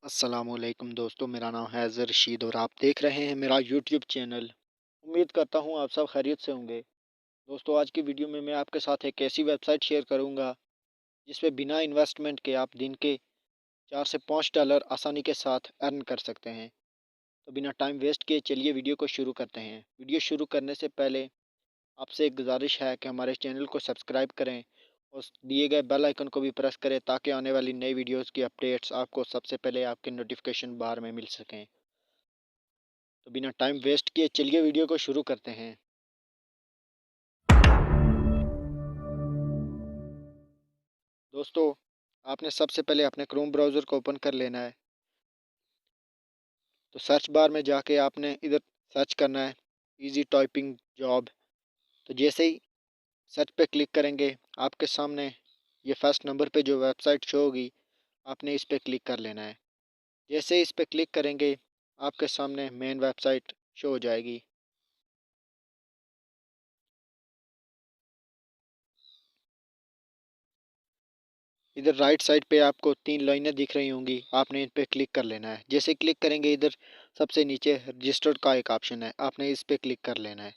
अस्सलामुअलैकुम दोस्तों, मेरा नाम है अज़हर रशीद और आप देख रहे हैं मेरा यूट्यूब चैनल। उम्मीद करता हूँ आप सब खैरियत से होंगे। दोस्तों, आज की वीडियो में मैं आपके साथ एक ऐसी वेबसाइट शेयर करूँगा जिस पे बिना इन्वेस्टमेंट के आप दिन के 4 से 5 डॉलर आसानी के साथ अर्न कर सकते हैं। तो बिना टाइम वेस्ट किए चलिए वीडियो को शुरू करते हैं। वीडियो शुरू करने से पहले आपसे एक गुजारिश है कि हमारे चैनल को सब्सक्राइब करें और दिए गए बेल आइकन को भी प्रेस करें ताकि आने वाली नई वीडियोस की अपडेट्स आपको सबसे पहले आपके नोटिफिकेशन बार में मिल सकें। तो बिना टाइम वेस्ट किए चलिए वीडियो को शुरू करते हैं। दोस्तों, आपने सबसे पहले अपने क्रोम ब्राउज़र को ओपन कर लेना है। तो सर्च बार में जाके आपने इधर सर्च करना है इजी टाइपिंग जॉब। तो जैसे ही सर्च पे क्लिक करेंगे आपके सामने ये फर्स्ट नंबर पे जो वेबसाइट शो होगी, आपने इस पे क्लिक कर लेना है। जैसे ही इस पे क्लिक करेंगे आपके सामने मेन वेबसाइट शो हो जाएगी। इधर राइट साइड पे आपको 3 लाइनें दिख रही होंगी, आपने इन पे क्लिक कर लेना है। जैसे क्लिक करेंगे इधर सबसे नीचे रजिस्टर्ड का एक ऑप्शन है, आपने इस पे क्लिक कर लेना है।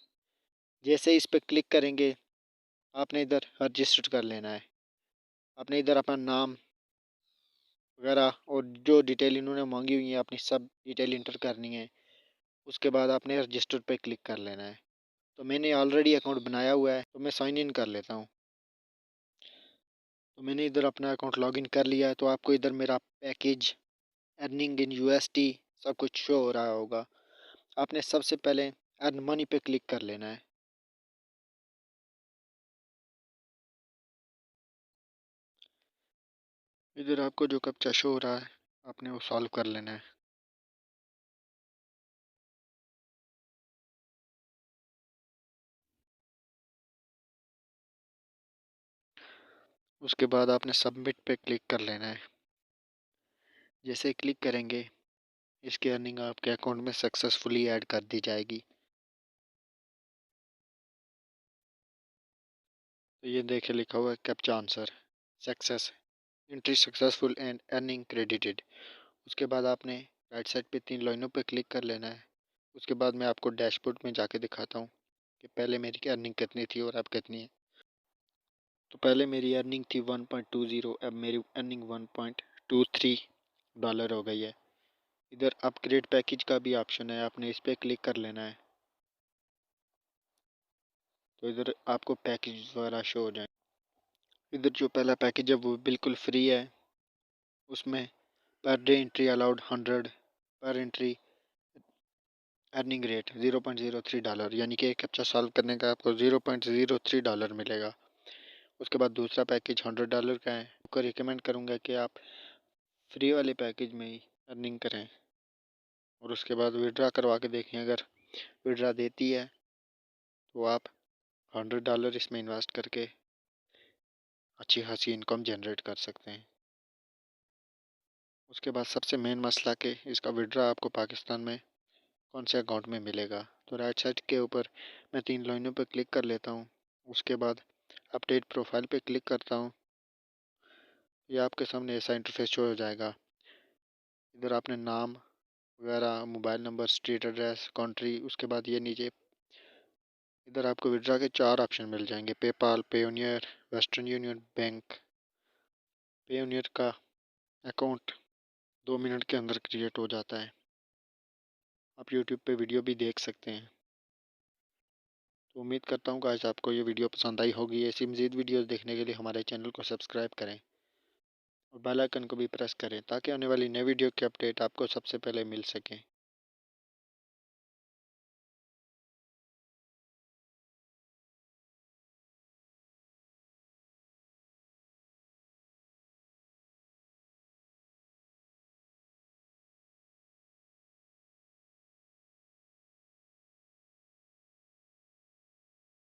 जैसे इस पे क्लिक करेंगे आपने इधर रजिस्टर कर लेना है। आपने इधर अपना नाम वगैरह और जो डिटेल इन्होंने मांगी हुई है अपनी सब डिटेल इंटर करनी है। उसके बाद आपने रजिस्टर पे क्लिक कर लेना है। तो मैंने ऑलरेडी अकाउंट बनाया हुआ है तो मैं साइन इन कर लेता हूँ। तो मैंने इधर अपना अकाउंट लॉगिन कर लिया है। तो आपको इधर मेरा पैकेज अर्निंग इन यूएसडी सब कुछ शो हो रहा होगा। आपने सबसे पहले अर्न मनी पे क्लिक कर लेना है। इधर आपको जो कैप्चा शो हो रहा है आपने वो सॉल्व कर लेना है। उसके बाद आपने सबमिट पे क्लिक कर लेना है। जैसे क्लिक करेंगे इसकी अर्निंग आपके अकाउंट में सक्सेसफुली ऐड कर दी जाएगी। तो ये देखे लिखा हुआ है captcha answer success, entry successful and earning credited. उसके बाद आपने राइट साइड पे 3 लाइनों पे क्लिक कर लेना है। उसके बाद मैं आपको डैशबोर्ड में जाके दिखाता हूँ कि पहले मेरी अर्निंग कितनी थी और अब कितनी है। तो पहले मेरी अर्निंग थी 1.20, अब मेरी अर्निंग 1.23 डॉलर हो गई है। इधर अपग्रेड पैकेज का भी ऑप्शन है, आपने इस पर क्लिक कर लेना है। तो इधर आपको पैकेज वगैरह शो हो जाए। इधर जो पहला पैकेज है वो बिल्कुल फ्री है। उसमें पर डे एंट्री अलाउड 100, पर एंट्री अर्निंग रेट 0.03 डॉलर, यानी कि एक कैप्चा सॉल्व करने का आपको 0.03 डॉलर मिलेगा। उसके बाद दूसरा पैकेज 100 डॉलर का है। आपको रिकमेंड करूँगा कि आप फ्री वाले पैकेज में ही अर्निंग करें और उसके बाद विड्रा करवा के देखें। अगर विड्रा देती है तो आप 100 डॉलर इसमें इन्वेस्ट करके अच्छी खासी इनकम जनरेट कर सकते हैं। उसके बाद सबसे मेन मसला कि इसका विड्रा आपको पाकिस्तान में कौन से अकाउंट में मिलेगा। तो राइट साइड के ऊपर मैं 3 लाइनों पर क्लिक कर लेता हूँ। उसके बाद अपडेट प्रोफाइल पे क्लिक करता हूँ। ये आपके सामने ऐसा इंटरफेस शो हो जाएगा। इधर आपने नाम वगैरह, mobile number, street address, country, उसके बाद ये नीचे इधर आपको विड्रा के 4 ऑप्शन मिल जाएंगे, PayPal, Payoneer, western union bank. Payoneer का अकाउंट 2 मिनट के अंदर क्रिएट हो जाता है। आप यूट्यूब पे वीडियो भी देख सकते हैं। तो उम्मीद करता हूँ गाइस आपको ये वीडियो पसंद आई होगी। ऐसी मज़ीद वीडियोस देखने के लिए हमारे चैनल को सब्सक्राइब करें और बेल आइकन को भी प्रेस करें ताकि आने वाली नई वीडियो की अपडेट आपको सबसे पहले मिल सके।